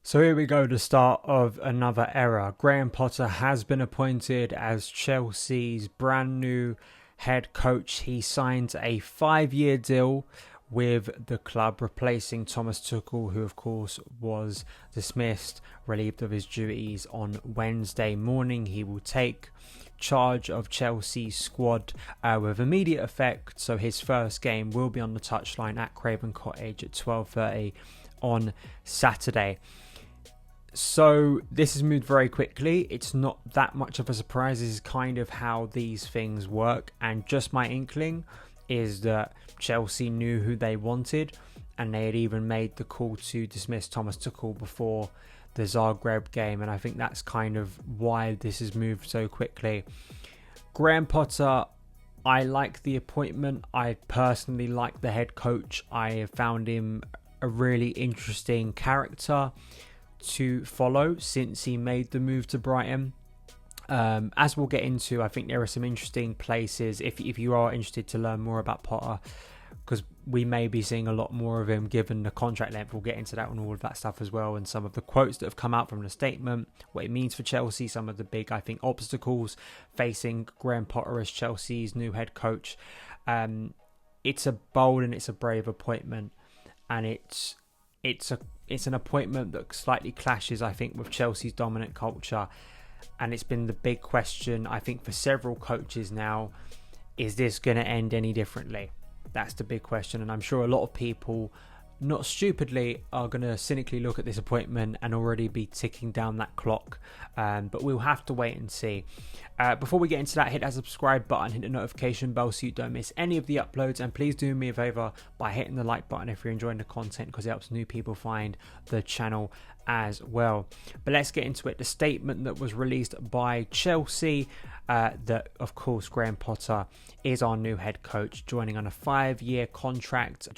So here we go, the start of another era. Graham Potter has been appointed as Chelsea's brand new head coach. He signed a 5-year deal with the club, replacing Thomas Tuchel, who of course was dismissed, relieved of his duties on Wednesday morning. He will take charge of Chelsea's squad with immediate effect. So his first game will be on the touchline at Craven Cottage at 12:30 on Saturday. So this has moved very quickly. It's not that much of a surprise. This is kind of how these things work. And just my inkling is that Chelsea knew who they wanted, and they had even made the call to dismiss Thomas Tuchel before the Zagreb game. And I think that's kind of why this has moved so quickly. Graham Potter, I like the appointment. I personally like the head coach. I have found him a really interesting character to follow since he made the move to Brighton. As we'll get into, I think there are some interesting places if you are interested to learn more about Potter, because we may be seeing a lot more of him given the contract length. We'll get into that and all of that stuff as well, and some of the quotes that have come out from the statement, what it means for Chelsea, some of the big, I think, obstacles facing Graham Potter as Chelsea's new head coach. It's a bold and it's a brave appointment, and it's an appointment that slightly clashes, I think, with Chelsea's dominant culture. And it's been the big question, I think, for several coaches now. Is this going to end any differently? That's the big question. And I'm sure a lot of people, not stupidly, are going to cynically look at this appointment and already be ticking down that clock. But we'll have to wait and see. Before we get into that, hit that subscribe button, hit the notification bell so you don't miss any of the uploads. And please do me a favour by hitting the like button if you're enjoying the content, because it helps new people find the channel as well. But let's get into it. The statement that was released by Chelsea, that of course Graham Potter is our new head coach, joining on a 5-year contract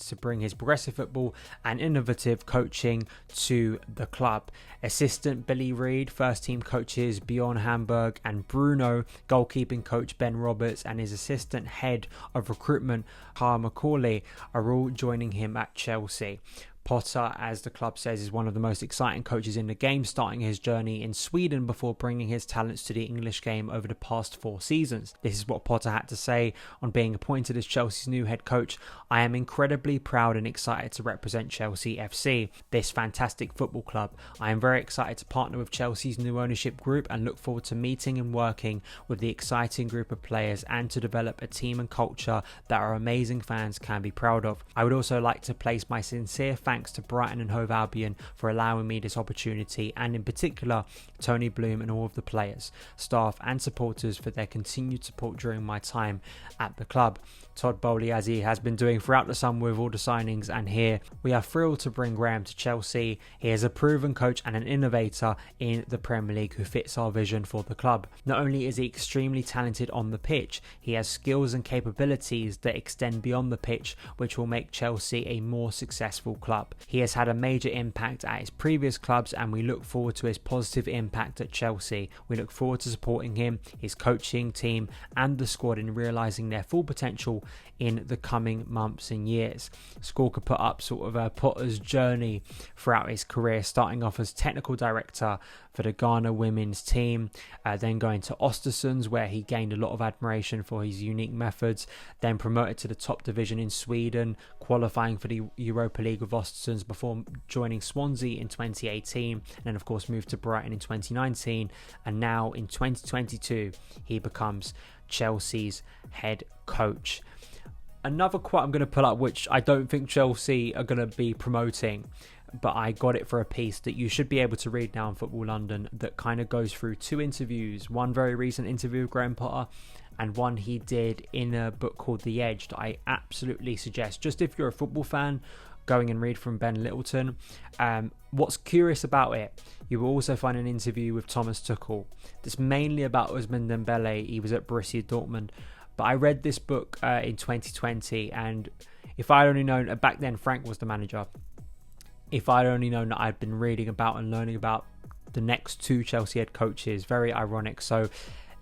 to bring his progressive football and innovative coaching to the club. Assistant Billy Reid, first team coaches Bjorn Hamburg and Bruno, goalkeeping coach Ben Roberts, and his assistant head of recruitment Carl McCauley are all joining him at Chelsea. Potter, as the club says, is one of the most exciting coaches in the game, starting his journey in Sweden before bringing his talents to the English game over the past 4 seasons. This is what Potter had to say on being appointed as Chelsea's new head coach. I am incredibly proud and excited to represent Chelsea FC, this fantastic football club. I am very excited to partner with Chelsea's new ownership group and look forward to meeting and working with the exciting group of players and to develop a team and culture that our amazing fans can be proud of. I would also like to place my sincere thanks to Brighton and Hove Albion for allowing me this opportunity, and in particular Tony Bloom and all of the players, staff and supporters for their continued support during my time at the club. Todd Boehly, as he has been doing throughout the summer with all the signings, and here we are thrilled to bring Graham to Chelsea. He is a proven coach and an innovator in the Premier League who fits our vision for the club. Not only is he extremely talented on the pitch, he has skills and capabilities that extend beyond the pitch, which will make Chelsea a more successful club. He has had a major impact at his previous clubs, and we look forward to his positive impact at Chelsea. We look forward to supporting him, his coaching team and the squad in realising their full potential in the coming months and years. Squawka put up sort of Potter's journey throughout his career, starting off as technical director for the Ghana women's team, then going to Östersunds, where he gained a lot of admiration for his unique methods, then promoted to the top division in Sweden, qualifying for the Europa League with Östersunds before joining Swansea in 2018, and then of course moved to Brighton in 2019, and now in 2022 he becomes Chelsea's head coach. Another quote I'm going to pull up, which I don't think Chelsea are going to be promoting, but I got it for a piece that you should be able to read now in Football London, that kind of goes through 2 interviews, one very recent interview with Graham Potter and one he did in a book called The Edge that I absolutely suggest, just if you're a football fan, going and read from Ben Littleton. What's curious about it, you will also find an interview with Thomas Tuchel that's mainly about Ousmane Dembele. He was at Borussia Dortmund. But I read this book in 2020, and if I'd only known, back then Frank was the manager, if I'd only known that I'd been reading about and learning about the next 2 Chelsea head coaches, very ironic. So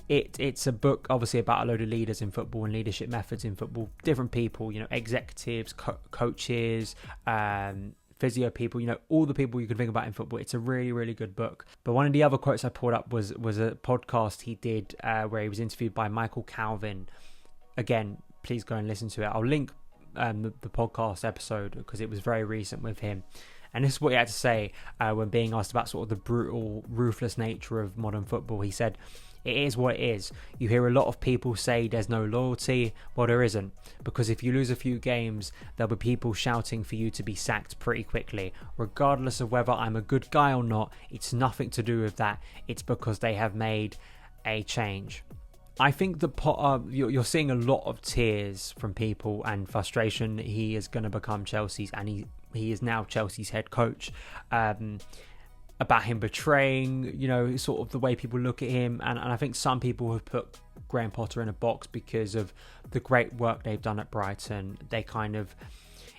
it's a book obviously about a load of leaders in football and leadership methods in football, different people, you know, executives, coaches, physio people, all the people you can think about in football. It's a really, really good book. But one of the other quotes I pulled up was a podcast he did where he was interviewed by Michael Calvin. Again, please go and listen to it. I'll link the podcast episode because it was very recent with him. And this is what he had to say when being asked about sort of the brutal, ruthless nature of modern football. He said, "It is what it is. You hear a lot of people say there's no loyalty. Well, there isn't. Because if you lose a few games, there'll be people shouting for you to be sacked pretty quickly. Regardless of whether I'm a good guy or not, it's nothing to do with that. It's because they have made a change." I think the Potter, you're seeing a lot of tears from people and frustration that he is going to become Chelsea's, and he is now Chelsea's head coach. About him betraying, sort of the way people look at him. And I think some people have put Graham Potter in a box because of the great work they've done at Brighton. They kind of,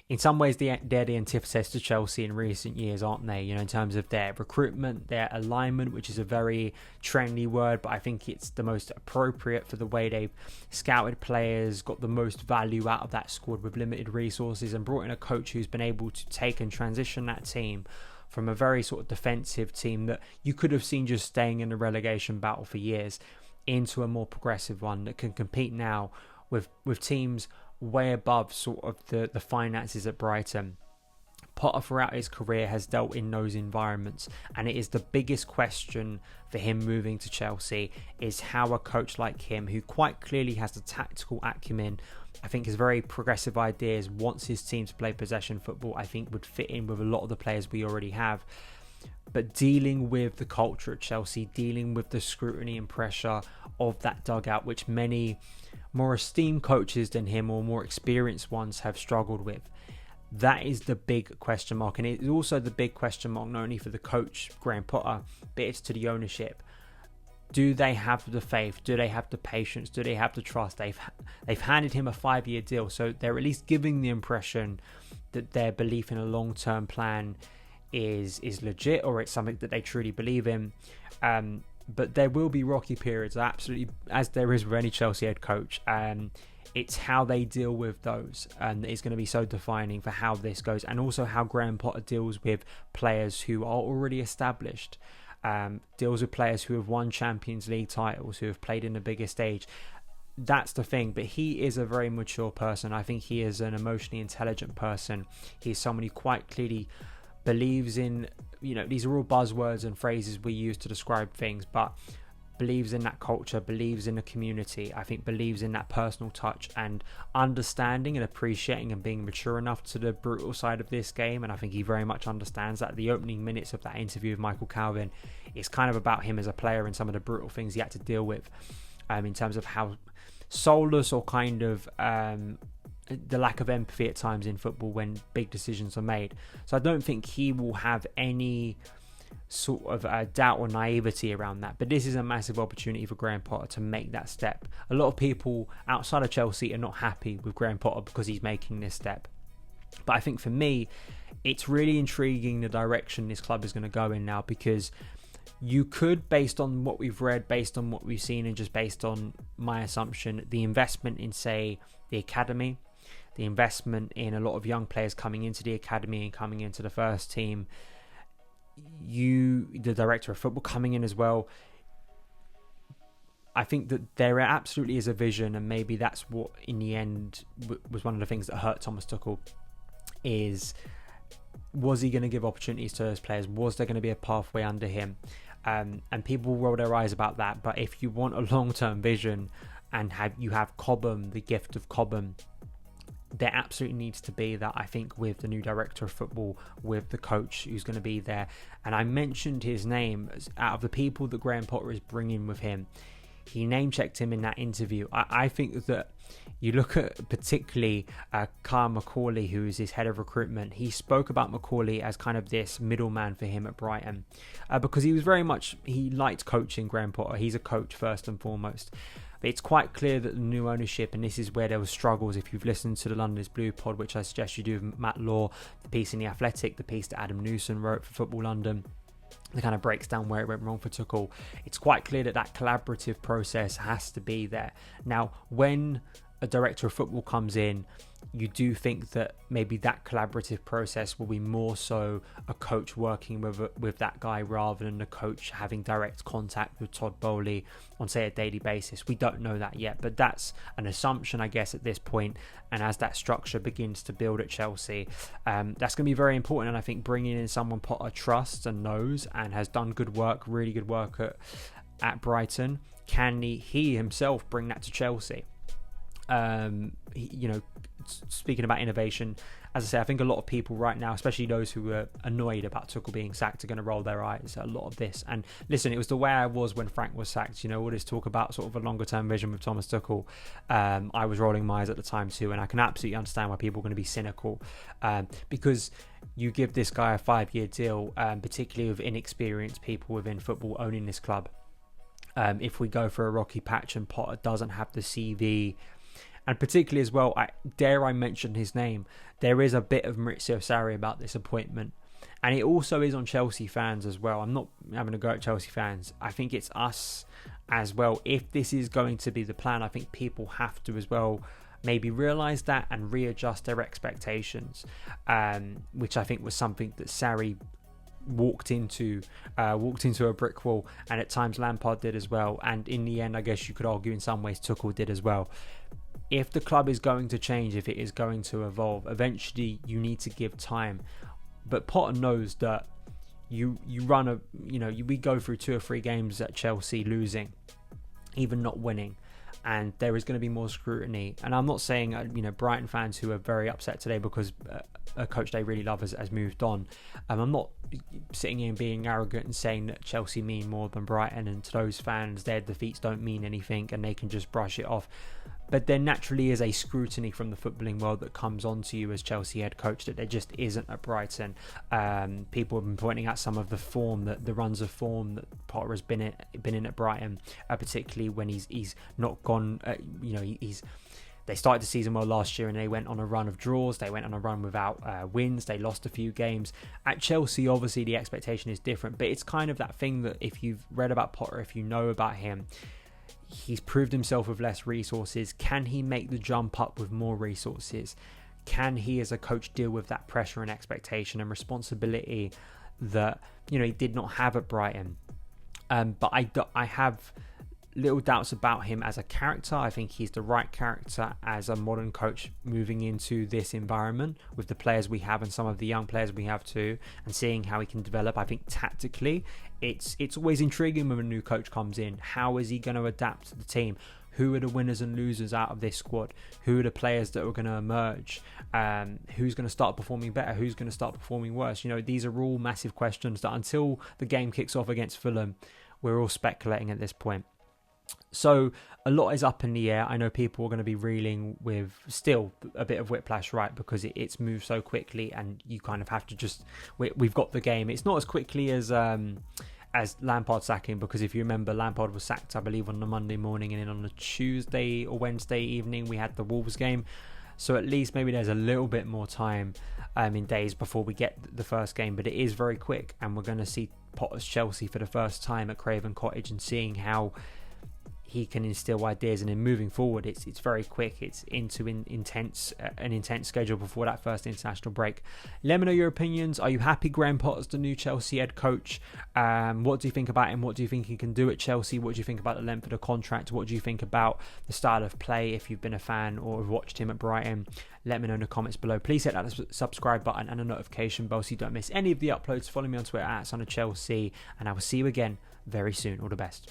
in some ways, they're the antithesis to Chelsea in recent years, aren't they? In terms of their recruitment, their alignment, which is a very trendy word, but I think it's the most appropriate for the way they've scouted players, got the most value out of that squad with limited resources, and brought in a coach who's been able to take and transition that team from a very sort of defensive team that you could have seen just staying in the relegation battle for years into a more progressive one that can compete now with teams way above sort of the finances at Brighton. Potter throughout his career has dealt in those environments, and it is the biggest question for him moving to Chelsea is how a coach like him, who quite clearly has the tactical acumen, I think has very progressive ideas, wants his team to play possession football, I think would fit in with a lot of the players we already have. But dealing with the culture at Chelsea, dealing with the scrutiny and pressure of that dugout, which many more esteemed coaches than him or more experienced ones have struggled with. That is the big question mark. And it is also the big question mark, not only for the coach, Graham Potter, but it's to the ownership. Do they have the faith? Do they have the patience? Do they have the trust? They've handed him a 5-year deal, so they're at least giving the impression that their belief in a long-term plan is legit, or it's something that they truly believe in. But there will be rocky periods, absolutely, as there is with any Chelsea head coach. It's how they deal with those that is going to be so defining for how this goes, and also how Graham Potter deals with players who are already established. Deals with players who have won Champions League titles, who have played in the bigger stage. That's the thing. But he is a very mature person. I think he is an emotionally intelligent person. He's someone who quite clearly believes in, these are all buzzwords and phrases we use to describe things, but believes in that culture, believes in the community. I think believes in that personal touch and understanding and appreciating and being mature enough to the brutal side of this game. And I think he very much understands that. The opening minutes of that interview with Michael Calvin is kind of about him as a player and some of the brutal things he had to deal with, in terms of how soulless or kind of the lack of empathy at times in football when big decisions are made. So I don't think he will have any sort of doubt or naivety around that. But this is a massive opportunity for Graham Potter to make that step. A lot of people outside of Chelsea are not happy with Graham Potter because he's making this step. But I think for me, it's really intriguing the direction this club is going to go in now, because you could, based on what we've read, based on what we've seen, and just based on my assumption, the investment in, say, the academy, the investment in a lot of young players coming into the academy and coming into the first team, the director of football coming in as well. I think that there absolutely is a vision, and maybe that's what in the end was one of the things that hurt Thomas Tuchel. Was he going to give opportunities to those players? Was there going to be a pathway under him? And people roll their eyes about that. But if you want a long-term vision and you have Cobham, the gift of Cobham, there absolutely needs to be that, I think, with the new director of football, with the coach who's going to be there. And I mentioned his name as out of the people that Graham Potter is bringing with him. He name-checked him in that interview. I think that you look at particularly Kyle McCauley, who is his head of recruitment. He spoke about McCauley as kind of this middleman for him at Brighton, because he liked coaching Graham Potter. He's a coach first and foremost. But it's quite clear that the new ownership, and this is where there were struggles, if you've listened to the London is Blue pod, which I suggest you do with Matt Law, the piece in The Athletic, the piece that Adam Newson wrote for Football London, that kind of breaks down where it went wrong for Tuchel. It's quite clear that collaborative process has to be there. Now, when a director of football comes in, you do think that maybe that collaborative process will be more so a coach working with that guy rather than the coach having direct contact with Todd Boehly on, say, a daily basis. We don't know that yet, but that's an assumption, I guess, at this point. And as that structure begins to build at Chelsea, that's going to be very important. And I think bringing in someone Potter trusts and knows and has done good work, really good work at Brighton, can he himself bring that to Chelsea? Speaking about innovation, as I say, I think a lot of people right now, especially those who are annoyed about Tuchel being sacked, are going to roll their eyes at a lot of this. And listen, it was the way I was when Frank was sacked. All this talk about sort of a longer term vision with Thomas Tuchel. I was rolling my eyes at the time too, and I can absolutely understand why people are going to be cynical, because you give this guy a 5-year deal, particularly with inexperienced people within football owning this club. If we go for a rocky patch and Potter doesn't have the CV, and particularly as well, I mention his name, there is a bit of Maurizio Sarri about this appointment. And it also is on Chelsea fans as well. I'm not having a go at Chelsea fans. I think it's us as well. If this is going to be the plan, I think people have to as well maybe realise that and readjust their expectations, which I think was something that Sarri walked into a brick wall, and at times Lampard did as well. And in the end, I guess you could argue in some ways Tuchel did as well. If the club is going to change, if it is going to evolve, eventually you need to give time. But Potter knows that we go through 2 or 3 games at Chelsea losing, even not winning, and there is going to be more scrutiny. And I'm not saying Brighton fans who are very upset today because a coach they really love has moved on. I'm not sitting here and being arrogant and saying that Chelsea mean more than Brighton, and to those fans their defeats don't mean anything and they can just brush it off. But there naturally is a scrutiny from the footballing world that comes onto you as Chelsea head coach that there just isn't at Brighton. People have been pointing out some of the form, the runs of form that Potter has been in at Brighton, particularly when he's not gone. They started the season well last year and they went on a run of draws. They went on a run without wins. They lost a few games. At Chelsea, obviously, the expectation is different. But it's kind of that thing that if you've read about Potter, if you know about him, he's proved himself with less resources. Can he make the jump up with more resources? Can he, as a coach, deal with that pressure and expectation and responsibility that he did not have at Brighton? But I have little doubts about him as a character. I think he's the right character as a modern coach moving into this environment with the players we have and some of the young players we have too, and seeing how he can develop. I think tactically it's always intriguing when a new coach comes in. How is he going to adapt to the team? Who are the winners and losers out of this squad? Who are the players that are going to emerge? Who's going to start performing better? Who's going to start performing worse? These are all massive questions that until the game kicks off against Fulham, we're all speculating at this point. So a lot is up in the air. I know people are going to be reeling with still a bit of whiplash, right? Because it's moved so quickly and you kind of have to we've got the game. It's not as quickly as Lampard sacking, because if you remember, Lampard was sacked, I believe, on the Monday morning, and then on the Tuesday or Wednesday evening, we had the Wolves game. So at least maybe there's a little bit more time in days before we get the first game, but it is very quick, and we're going to see Potter's Chelsea for the first time at Craven Cottage and seeing how he can instill ideas, and then moving forward it's very quick. It's into an intense schedule before that first international break. Let me know your opinions. Are you happy Graham Potter's the new Chelsea head coach? What do you think about him? What do you think he can do at Chelsea? What do you think about the length of the contract? What do you think about the style of play if you've been a fan or have watched him at Brighton? Let me know in the comments below. Please hit that subscribe button and a notification bell so you don't miss any of the uploads. Follow me on Twitter at SonOfChelsea, and I will see you again very soon. All the best.